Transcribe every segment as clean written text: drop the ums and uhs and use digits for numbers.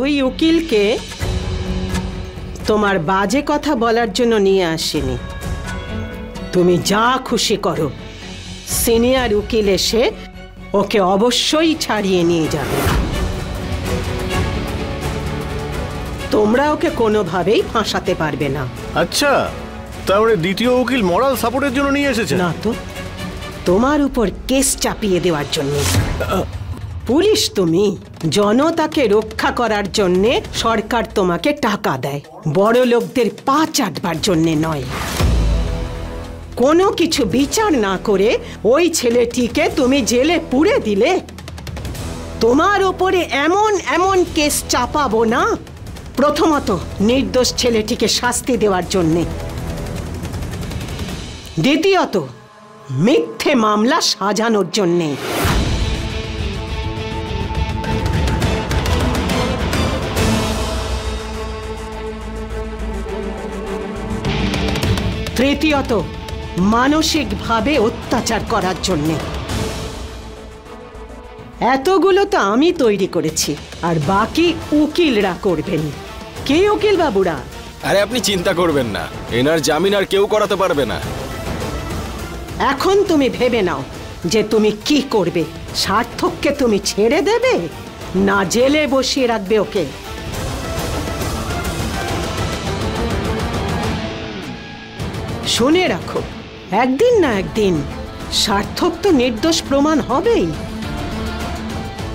ওই উকিলকে তোমার বাজে কথা বলার জন্য নিয়ে আসেনি। তুমি যা খুশি করো, সিনিয়র উকিল এসে ওকে অবশ্যই ছাড়িয়ে নিয়ে যাবে। তোমরা ওকে কোনোভাবেই ফাঁসাতে পারবে না। আচ্ছা, তাহলে দ্বিতীয় উকিল মরাল সাপোর্টের জন্য নিয়ে এসেছে? না তো, তোমার উপর কেস চাপিয়ে দেওয়ার জন্য। পুলিশ তুমি, জনতাকে রক্ষা করার জন্য সরকার তোমাকে টাকা দেয়, বড় লোকদের পা চাটবার জন্য নয়। কোনো কিছু বিচার না করে ওই ছেলেটিকে তুমি জেলে পুরে দিলে। তোমার ওপরে এমন এমন কেস চাপাবো না, প্রথমত নির্দোষ ছেলেটিকে শাস্তি দেওয়ার জন্যে, দ্বিতীয়ত মিথ্যে মামলা সাজানোর জন্যে। তৃতীয়ত মানসিকভাবে অত্যাচার করার জন্যে। এতগুলো তো আমি তৈরি করেছি, আর বাকি উকিলরা করবেন। কে উকিল বাবুরা? আরে আপনি চিন্তা করবেন না, এনার জামিন আর কেউ করাতে পারবে না। এখন তুমি ভেবে নাও যে তুমি কি করবে। সার্থককে তুমি ছেড়ে দেবে না জেলে বসিয়ে রাখবে ওকে? শুনে রাখো, একদিন না একদিন সার্থক তো নির্দোষ প্রমাণ হবেই।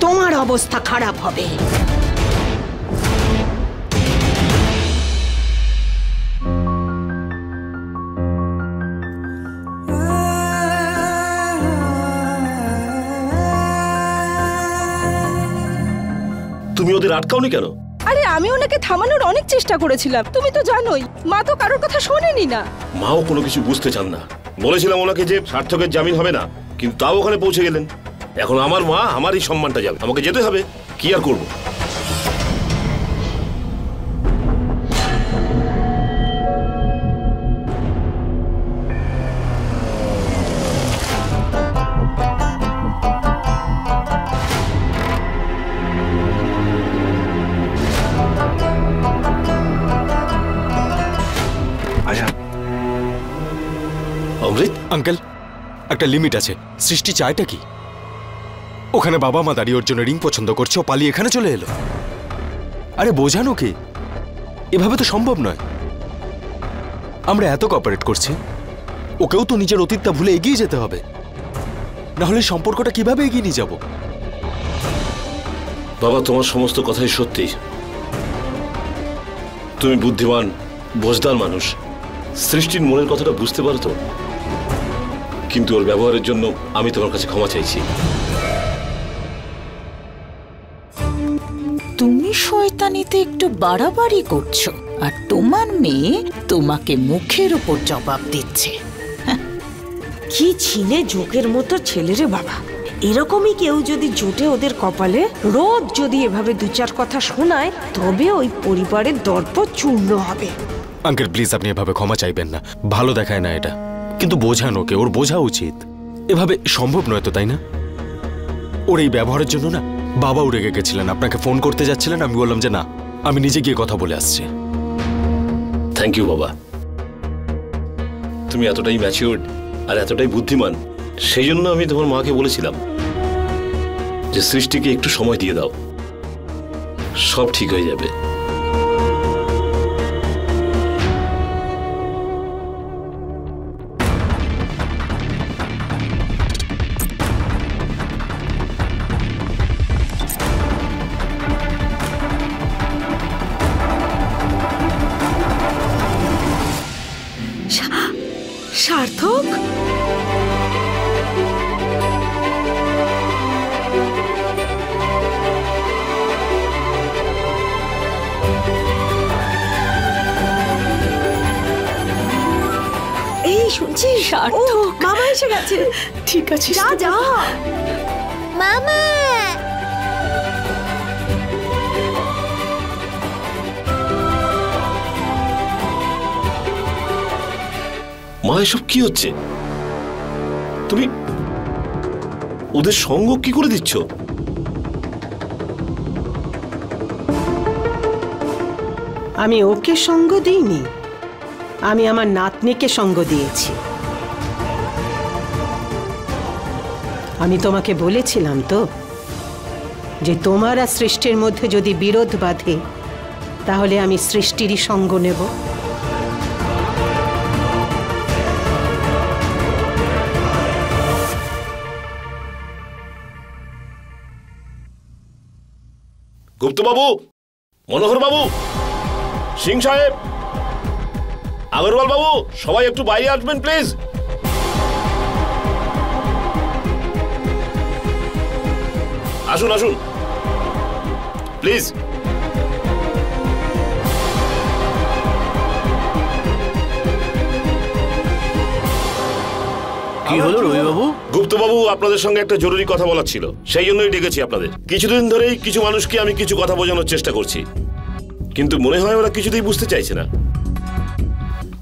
তোমার অবস্থা খারাপ হবে। তুমি ওদের আটকাওনি কেন? আরে আমি ওনাকে থামানোর অনেক চেষ্টা করেছিলাম, তুমি তো জানোই মা তো কারোর কথা শোনেনি না। মাও কোনো কিছু বুঝতে চান না। বলেছিলাম ওনাকে যে সার্থকের জামিন হবে না, কিন্তু তাও ওখানে পৌঁছে গেলেন। এখন আমার মা, আমারই সম্মানটা যাবে, আমাকে যেতে হবে। কি আর করবো? অমৃত আঙ্কেল, একটা লিমিট আছে। সৃষ্টি চায়টা কি? ওখানে বাবা মা দাঁড়িয়ে ওর জন্য রিং পছন্দ করছে, ও পালিয়ে এখানে চলে এলো। আরে বোঝানো কি, এভাবে তো সম্ভব নয়। আমরা এত কোঅপারেট করছি, ওকেও তো নিজের অতীতটা ভুলে এগিয়ে যেতে হবে, না হলে সম্পর্কটা কিভাবে এগিয়ে নিয়ে যাব? বাবা, তোমার সমস্ত কথাই সত্যি। তুমি বুদ্ধিমান, বোঝদার মানুষ। সৃষ্টির মনের কথাটা বুঝতে পারো তো, কিন্তু ওর ব্যবহারের জন্য আমি তোমার কাছে ক্ষমা চাইছি। তুমি শয়তানিতে একটু বাড়াবাড়ি করছো, আর তোমার মেয়ে তোমাকে মুখের উপর জবাব দিচ্ছে। কি ছিলে যোগের মতো ছেলেরে বাবা। এরকমই কেউ যদি জোটে ওদের কপালে, রোজ যদি এভাবে দু চার কথা শোনায়, তবে ওই পরিবারের দর্প চূর্ণ হবে। আঙ্কেল প্লিজ, আপনি এভাবে ক্ষমা চাইবেন না। ভালো দেখায় না এটা, কিন্তু বোঝান ওকে, ওর বোঝা উচিত। এভাবে সম্ভব নয় তো, তাই না? ওর এই ব্যবহারের জন্য না বাবাও রেগে গেছিলেন। আপনাকে ফোন করতে যাচ্ছিলেন, আমি বললাম যে না, আমি নিজে গিয়ে কথা বলে আসছি। থ্যাংক ইউ বাবা। তুমি এতটাই ম্যাচিউরড আর এতটাই বুদ্ধিমান, সেই জন্য আমি তোমার মাকে বলেছিলাম যে সৃষ্টিকে একটু সময় দিয়ে দাও, সব ঠিক হয়ে যাবে। সার্থক, এই শুনছিস? সার্থক মামা এসে গেছে। ঠিক আছে, যা যা। মামা, মা, এসব কি হচ্ছে? তুমি ওদের সঙ্গ কি করে দিচ্ছ? আমি ওকে সঙ্গ দিইনি, আমি আমার নাতনিকে সঙ্গ দিয়েছি। আমি তোমাকে বলেছিলাম তো যে তোমার আর সৃষ্টির মধ্যে যদি বিরোধ বাঁধে তাহলে আমি সৃষ্টিরই সঙ্গ নেব। গুপ্তবাবু, মনোহর বাবু, সিং সাহেব, আগরওয়াল বাবু, সবাই একটু বাইরে আসবেন প্লিজ। আসুন আসুন প্লিজ। কি হলো রবিবাবু? গুপ্তবাবু, আপনাদের সঙ্গে একটা জরুরি কথা বলার ছিল, সেই জন্যই ডেকেছি আপনাদের। কিছুদিন ধরেই কিছু মানুষকে আমি কিছু কথা বোঝানোর চেষ্টা করছি, কিন্তু মনে হয় ওরা কিছুতেই বুঝতে চাইছে না।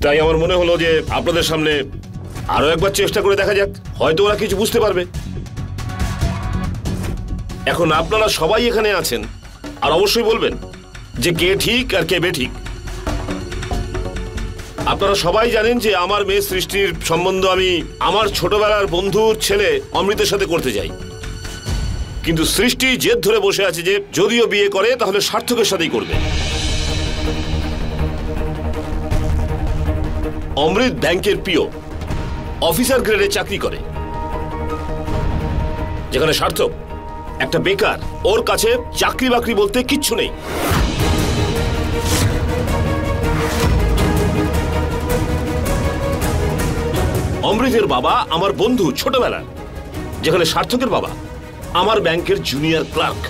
তাই আমার মনে হলো যে আপনাদের সামনে আরো একবার চেষ্টা করে দেখা যাক, হয়তো ওরা কিছু বুঝতে পারবে। এখন আপনারা সবাই এখানে আছেন, আর অবশ্যই বলবেন যে কে ঠিক আর কে বেঠিক। আপনারা সবাই জানেন যে আমার মেয়ে সৃষ্টির সম্বন্ধ আমি আমার ছোটবেলার বন্ধুর ছেলে অমৃতের সাথে করতে চাই, কিন্তু সৃষ্টি জেদ ধরে বসে আছে যে যদিও বিয়ে করে তাহলে সার্থকের সাথেই করবে। অমৃত ব্যাংকের পিও, অফিসার গ্রেডে চাকরি করে, যেখানে সার্থক একটা বেকার, ওর কাছে চাকরি বাকরি বলতে কিচ্ছু নেই। অমৃতের বাবা আমার বন্ধু ছোটবেলার, যেখানে সার্থকের বাবা আমার ব্যাংকের জুনিয়র ক্লার্ক।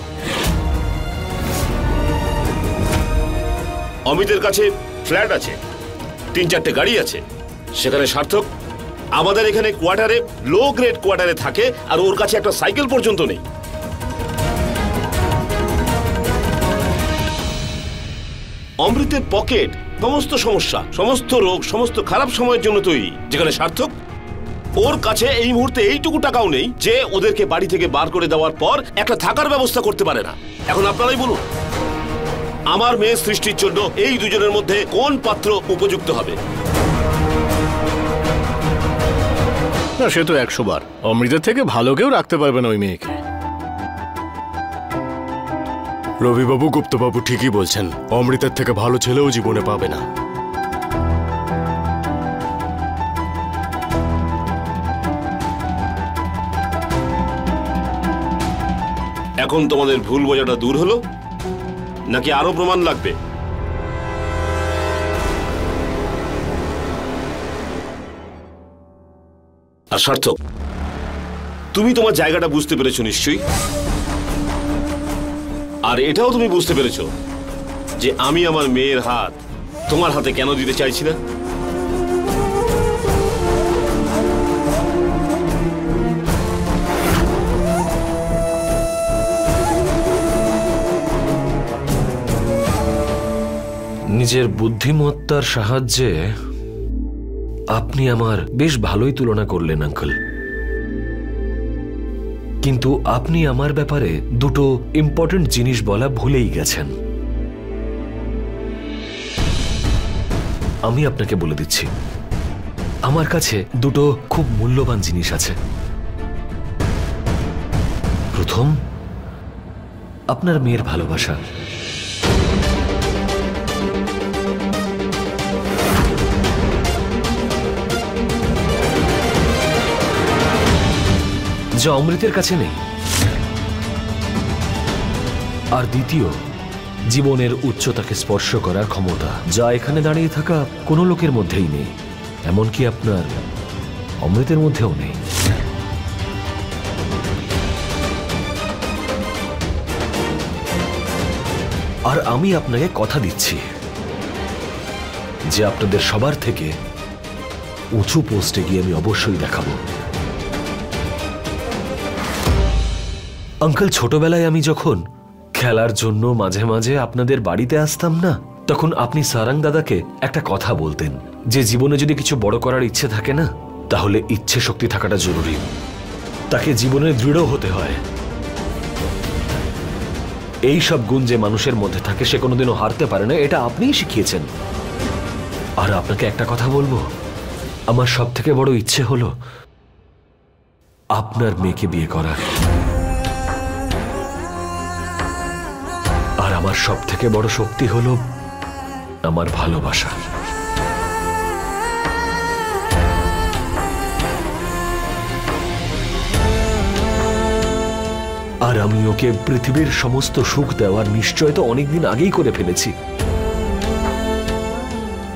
অমৃতের কাছে ফ্ল্যাট আছে, 3-4টে গাড়ি আছে, সেখানে সার্থক আমাদের এখানে কোয়ার্টারে, লো গ্রেড কোয়ার্টারে থাকে, আর ওর কাছে একটা সাইকেল পর্যন্ত নেই। অমৃতের পকেট সমস্ত সমস্যা, সমস্ত রোগ, সমস্ত খারাপ সময়ের জন্য তৈরি, যেখানে সার্থক ওর কাছে এই মুহূর্তে এইটুকু টাকাও নেই যে ওদেরকে বাড়ি থেকে বার করে দেওয়ার পর একটা থাকার ব্যবস্থা করতে পারে না। এখন আপনারাই বলুন, আমার মেয়ে সৃষ্টির জন্য এই দুজনের মধ্যে কোন পাত্র উপযুক্ত হবে? না, সে তো 100 বার। অমৃতের থেকে ভালো কেউ রাখতে পারবে না ওই মেয়েকে। রবিবাবু, গুপ্তবাবু ঠিকই বলছেন, অমৃতের থেকে ভালো ছেলেও জীবনে পাবে না। এখন তোমাদের ভুল বোঝাটা দূর হলো, নাকি আরো প্রমাণ লাগবে? আর সার্থক, তুমি তোমার জায়গাটা বুঝতে পেরেছো নিশ্চয়ই, আর এটাও তুমি বুঝতে পেরেছো যে আমি আমার মেয়ের হাত তোমার হাতে কেন দিতে চাইছি না। নিজের বুদ্ধিমত্তার সাহায্যে আপনি আমার বেশ ভালোই তুলনা করলেন আঙ্কেল, কিন্তু আপনি আমার ব্যাপারে দুটো ইম্পর্টেন্ট জিনিস বলা ভুলেই গেছেন। আমি আপনাকে বলে দিচ্ছি, আমার কাছে দুটো খুব মূল্যবান জিনিস আছে। প্রথম, আপনার মেয়ের ভালোবাসা, যা অমৃতের কাছে নেই। আর দ্বিতীয়, জীবনের উচ্চতাকে স্পর্শ করার ক্ষমতা, যা এখানে দাঁড়িয়ে থাকা কোনো লোকের মধ্যেই নেই, এমনকি আপনার অমৃতের মধ্যেও নেই। আর আমি আপনাকে কথা দিচ্ছি যে আপনাদের সবার থেকে উঁচু পোস্টে গিয়ে আমি অবশ্যই দেখাবো। আঙ্কেল, ছোটবেলায় আমি যখন খেলার জন্য মাঝে মাঝে আপনাদের বাড়িতে আসতাম না, তখন আপনি সারাং দাদাকে একটা কথা বলতেন যে জীবনে যদি কিছু বড় করার ইচ্ছে থাকে না, তাহলে ইচ্ছে শক্তি থাকাটা জরুরি, তাকে জীবনে দৃঢ় হতে হয়। এই সব গুণ যে মানুষের মধ্যে থাকে সে কোনোদিনও হারতে পারে না, এটা আপনিই শিখিয়েছেন। আর আপনাকে একটা কথা বলবো, আমার সব থেকে বড় ইচ্ছে হলো আপনার মেয়েকে বিয়ে করার। আর আমার সব থেকে বড় শক্তি হলো আমার ভালোবাসা। আর আমি ওকে পৃথিবীর সমস্ত সুখ দেওয়ার নিশ্চয় তো অনেকদিন আগেই করে ফেলেছি।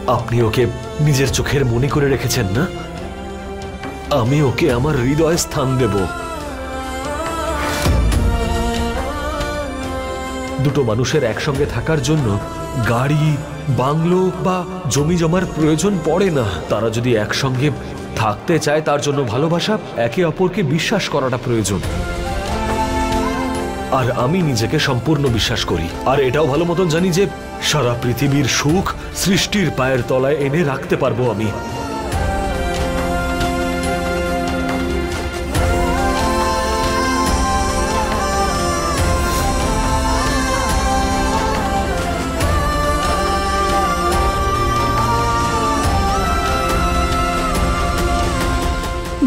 আপনি ওকে নিজের চোখের মনে করে রেখেছেন না? আমি ওকে আমার হৃদয়ে স্থান দেব। দুটো মানুষের একসঙ্গে থাকার জন্য গাড়ি, বাংলো বা জমি জমার প্রয়োজন পড়ে না। তারা যদি একসঙ্গে থাকতে চায় তার জন্য ভালোবাসা, একে অপরকে বিশ্বাস করাটা প্রয়োজন। আর আমি নিজেকে সম্পূর্ণ বিশ্বাস করি, আর এটাও ভালো মতন জানি যে সারা পৃথিবীর সুখ সৃষ্টির পায়ের তলায় এনে রাখতে পারবো আমি।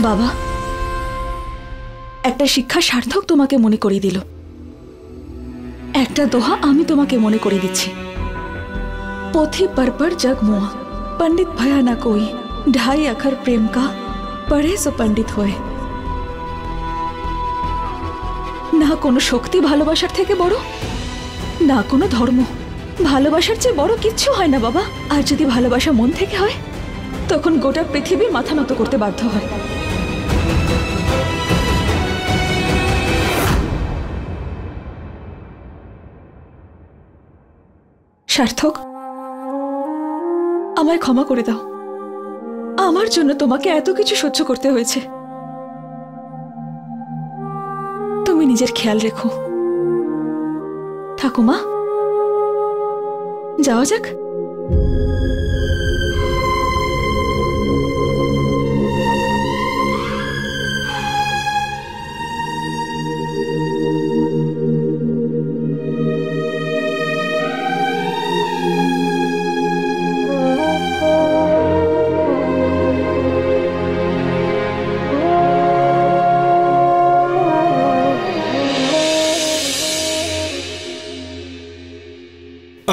বাবা, একটা শিক্ষা সার্থক তোমাকে মনে করিয়ে দিল। একটা দোহা আমি তোমাকে মনে করে দিচ্ছি। पोथी पर जग मुआ पंडित भया ना कोई, 2.5 अक्षर प्रेम का पढ़े सो पंडित होए। না কোনো শক্তি ভালোবাসার থেকে বড়, না কোনো ধর্ম। ভালোবাসার চেয়ে বড় কিচ্ছু হয় না বাবা। আর যদি ভালোবাসা মন থেকে হয় তখন গোটা পৃথিবী মাথা নত করতে বাধ্য হয়। সার্থক, আমায় ক্ষমা করে দাও। আমার জন্য তোমাকে এত কিছু সহ্য করতে হয়েছে। তুমি নিজের খেয়াল রেখো। থাকো মা, যাওয়া যাক।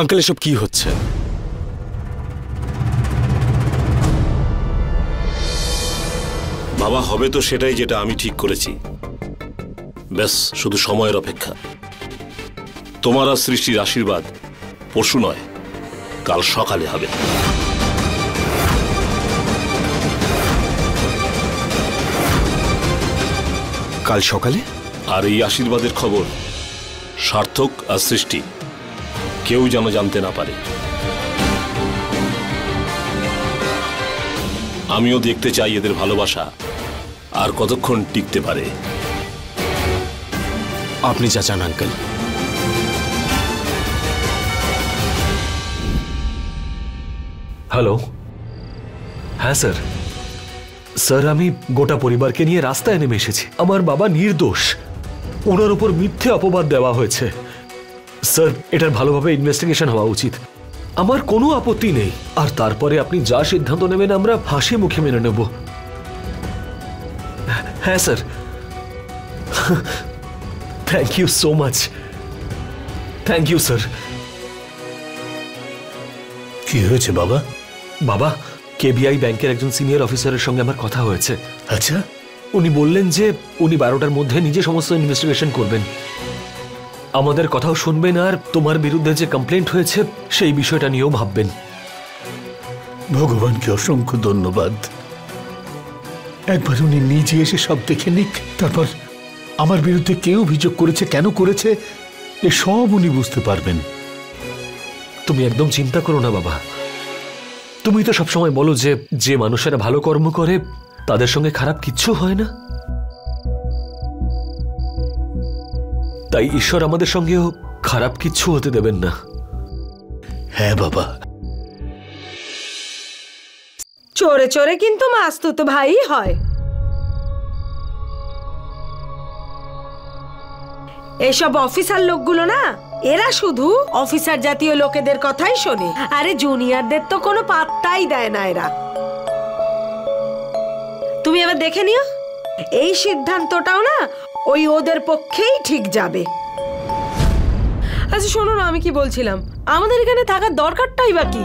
আঙ্কেল, এসব কি হচ্ছে? বাবা, হবে তো সেটাই যেটা আমি ঠিক করেছি। ব্যাস শুধু সময়ের অপেক্ষা। তোমার আর সৃষ্টির আশীর্বাদ পরশু নয়, কাল সকালে হবে। কাল সকালে? আর এই আশীর্বাদের খবর সার্থক আর সৃষ্টি কেউ যেন জানতে না পারে। আমিও দেখতে চাই এদের ভালোবাসা আর কতক্ষণ টিকতে পারে। আপনি যা চান আঙ্কেল। হ্যালো, হ্যাঁ স্যার। স্যার, আমি গোটা পরিবারকে নিয়ে রাস্তায় নেমে এসেছি। আমার বাবা নির্দোষ, ওনার উপর মিথ্যে অপবাদ দেওয়া হয়েছে। স্যার, এটার ভালোভাবে ইনভেস্টিগেশন হওয়া উচিত। আমার কোনো আপত্তি নেই। আর তারপরে আপনি যা সিদ্ধান্ত নেবেন আমরা হাসি মুখে মেনে নেব। হ্যাঁ sir, thank you so much. Thank you sir. কি হয়েছে বাবা? বাবা, কেবিআই ব্যাংকের একজন সিনিয়র অফিসারের সঙ্গে আমার কথা হয়েছে। আচ্ছা, উনি বললেন যে উনি 12টার মধ্যে নিজে সমস্ত ইনভেস্টিগেশন করবেন, আমাদের কথাও শুনবেন, আর তোমার বিরুদ্ধে যে কমপ্লেন্ট হয়েছে সেই বিষয়টা নিয়েও ভাববেন। ভগবানকে অসংখ্য ধন্যবাদ। একবার উনি নিজে এসে সব দেখে নিক, তারপর আমার বিরুদ্ধে কে অভিযোগ করেছে, কেন করেছে, এসব উনি বুঝতে পারবেন। তুমি একদম চিন্তা করো না বাবা। তুমি তো সবসময় বলো যে যে মানুষেরা ভালো কর্ম করে তাদের সঙ্গে খারাপ কিচ্ছু হয় না। তাই ঈশ্বর আমাদের সঙ্গেও খারাপ কিচ্ছু হতে দেবেন না। হ্যাঁ বাবা। চোরে চোরে কিন্তু মাস্তুতো ভাই হয়। এসব অফিসার লোকগুলো না এরা শুধু অফিসার জাতীয় লোকেদের কথাই শোনে, আরে জুনিয়রদের তো কোনো পাত্তাই দেয় না এরা। তুমি এবার দেখে নিও, এই সিদ্ধান্তটাও না ওই ওদের পক্ষেই ঠিক যাবে। আচ্ছা শোনো না, আমি কি বলছিলাম, আমাদের এখানে থাকার দরকারটাই বা কি?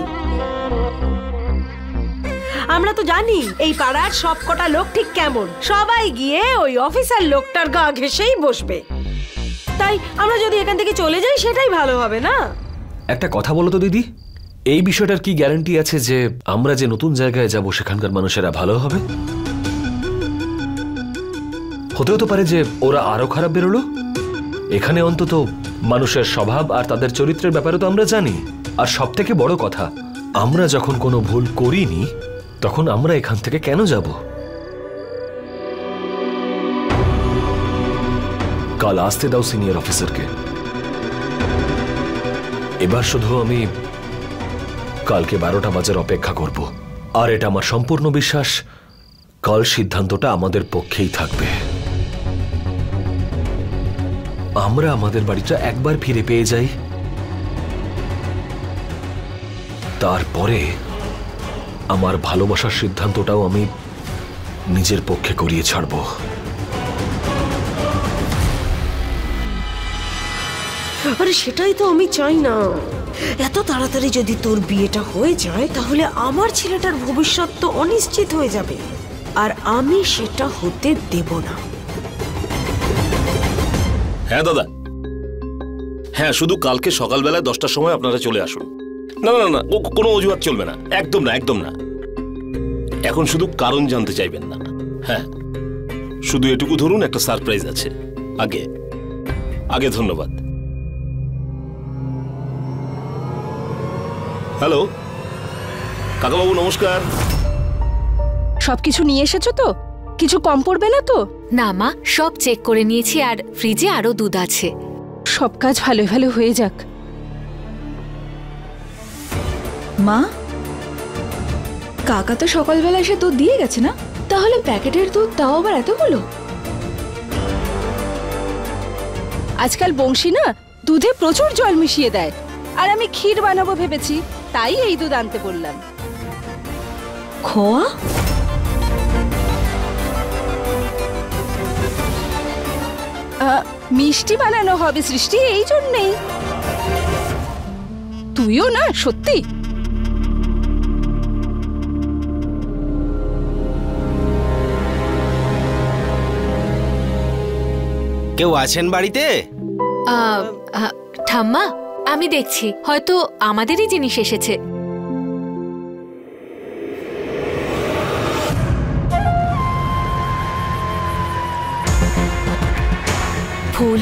আমরা তো জানি এই পাড়ার সব কটা লোক ঠিক কেমন, সবাই গিয়ে ওই অফিসার লোকটার গা ঘেঁষেই বসবে। তাই আমরা যদি এখান থেকে চলে যাই সেটাই ভালো হবে না? একটা কথা বলো তো দিদি, এই বিষয়টার কি গ্যারান্টি আছে যে আমরা যে নতুন জায়গায় যাব সেখানকার মানুষেরা ভালো হবে? হতেও তো পারে যে ওরা আরো খারাপ বেরোলো। এখানে অন্তত মানুষের স্বভাব আর তাদের চরিত্রের ব্যাপারে তো আমরা জানি। আর সব থেকে বড় কথা, আমরা যখন কোনো ভুল করিনি তখন আমরা এখান থেকে কেন যাব? কাল আসতে দাও সিনিয়র অফিসারকে। এবার শুধু আমি কালকে 12টা বাজার অপেক্ষা করব। আর এটা আমার সম্পূর্ণ বিশ্বাস, কাল সিদ্ধান্তটা আমাদের পক্ষেই থাকবে। আমরা আমাদের বাড়িটা একবার ফিরে পেয়ে যাই, তারপরে আমার ভালোবাসার সিদ্ধান্তটাও আমি নিজের পক্ষে করিয়ে ছাড়ব। আরে সেটাই তো আমি চাই না। এত তাড়াতাড়ি যদি তোর বিয়েটা হয়ে যায় তাহলে আমার ছেলেটার ভবিষ্যৎ তো অনিশ্চিত হয়ে যাবে, আর আমি সেটা হতে দেব না। হ্যাঁ দাদা, হ্যাঁ শুধু কালকে সকালবেলায় 10টার সময় আপনারা চলে আসুন। না না না, কোনো অজুহাত চলবে না, একদম না, একদম না। এখন শুধু কারণ জানতে চাইবেন না। হ্যাঁ শুধু এটুকু ধরুন, একটা সারপ্রাইজ আছে। আগে আগে ধন্যবাদ। হ্যালো কাকাবাবু, নমস্কার। সবকিছু নিয়ে এসেছো তো? কিছু কম পড়বে না তো? না মা, সব চেক করে নিয়েছি, আর ফ্রিজে আরো দুধ আছে। সব কাজ ভালো ভালো হয়ে যাক। মা, কাকা তো সকালবেলা এসে দুধ দিয়ে গেছে না? তাহলে প্যাকেটের দুধ তাও আবার এতগুলো? আজকাল বংশী না দুধে প্রচুর জল মিশিয়ে দেয়, আর আমি ক্ষীর বানাবো ভেবেছি, তাই এই দুধ আনতে বললাম। খোয়া? মিষ্টি বানানো হবে সৃষ্টি, এই জন্যেই। তুইও না সত্যি। কেউ আছেন বাড়িতে? ঠাম্মা, আমি দেখছি, হয়তো আমাদেরই জিনিস এসেছে। ফুল,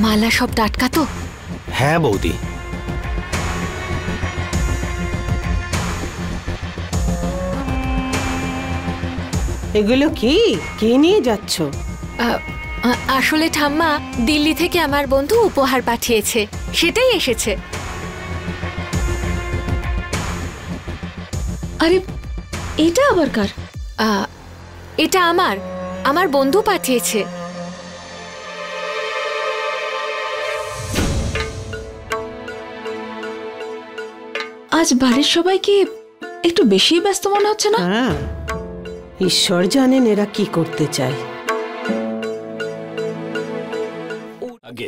মালা সব টাটকা তো? হ্যাঁ বৌদি। এগুলো কি কি নিয়ে যাচ্ছ? আসলে ঠাম্মা, দিল্লি থেকে আমার বন্ধু উপহার পাঠিয়েছে, সেটাই এসেছে। আরে এটা আবার কার? এটা আমার বন্ধু পাঠিয়েছে। আজ বাড়ির সবাইকে একটু বেশি ব্যস্ত মনে হচ্ছে না? হ্যাঁ, ঈশ্বর জানেন এরা কি করতে চায়। আগে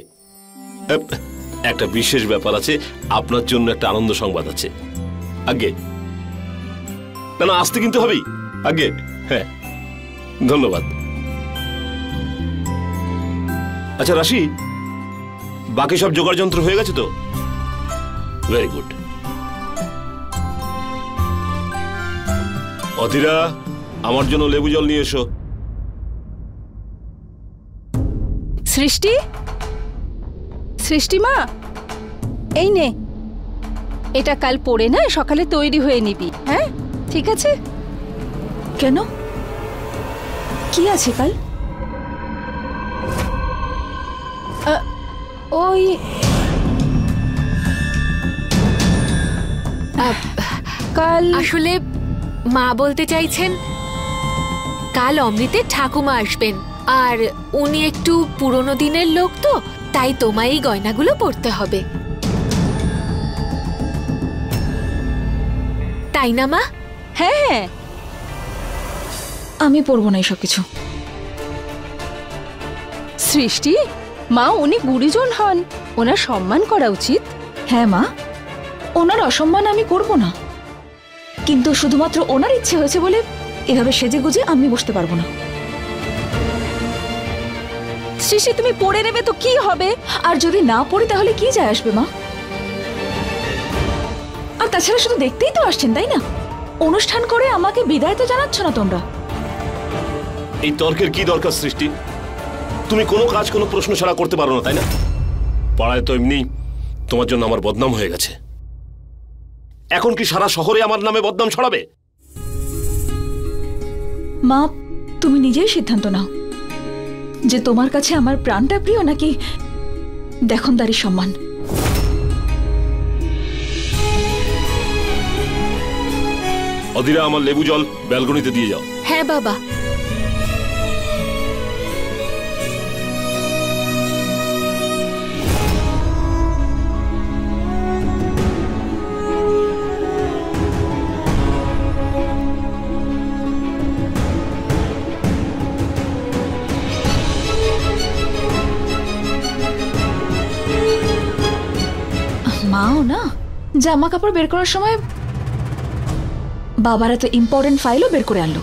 একটা বিশেষ ব্যাপার আছে, আপনার জন্য একটা আনন্দ সংবাদ আছে। আগে না না, আসতে কিন্তু হবেই। আগে হ্যাঁ, ধন্যবাদ। আচ্ছা রাশি, বাকি সব জোগাড় যন্ত্র হয়ে গেছে তো? Very good. অধীরা, আমার জন্য লেবু জল নিয়ে এসো। সৃষ্টি, সৃষ্টি মা, এই নে, এটা কাল পরে না সকালে তৈরি হয়ে নিবি। হ্যাঁ ঠিক আছে? কেন, কি আছে কাল? ওই কাল আসলে মা বলতে চাইছেন, কাল অমৃতের ঠাকুমা আসবেন, আর উনি একটু পুরনো দিনের লোক তো, তাই তোমায় এই গয়নাগুলো পরতে হবে। তাই না মা? হ্যাঁ হ্যাঁ, আমি পড়বো না এসব কিছু। সৃষ্টি মা উনি গুরুজন হন, ওনার সম্মান করা উচিত। হ্যাঁ মা, ওনার অসম্মান আমি করব না, কিন্তু শুধুমাত্র ওনার ইচ্ছে হয়েছে বলে এভাবে সেজে গুজে আমি বসতে পারবো না। সৃষ্টি তুমি পড়ে নেবে তো কি হবে? আর যদি না পড়ি তাহলে কি যায় আসবে মা? আর তাছাড়া শুধু দেখতেই তো আসছেন তাই না? অনুষ্ঠান করে আমাকে বিদায় তো জানাচ্ছ না তোমরা। এই তর্কের কি দরকার সৃষ্টি? তুমি কোনো কাজ কোনো প্রশ্ন ছাড়া করতে পারো না তাই না? পাড়ায় তো এমনি তোমার জন্য আমার বদনাম হয়ে গেছে, এখন কি সারা শহরে আমার নামে বদনাম ছড়াবে? মা তুমি নিজেই সিদ্ধান্ত নাও যে তোমার কাছে আমার প্রাণটা প্রিয় নাকি দেখনদারি সম্মান। অধীরা, আমার লেবু জল ব্যালকনিতে দিয়ে যাও। হ্যাঁ বাবা। মাও না জামা কাপড় বের করার সময় বাবার এত ইম্পর্টেন্ট ফাইলও বের করে আনলো।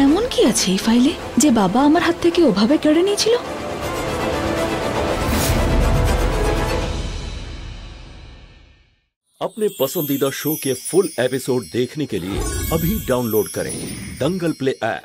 এমন কি আছে এই ফাইলে যে বাবা আমার হাত থেকে ওভাবে কেড়ে নিয়েছিল? अपने पसंदीदा शो के फुल एपिसोड देखने के लिए अभी डाउनलोड करें दंगल प्ले ऐप।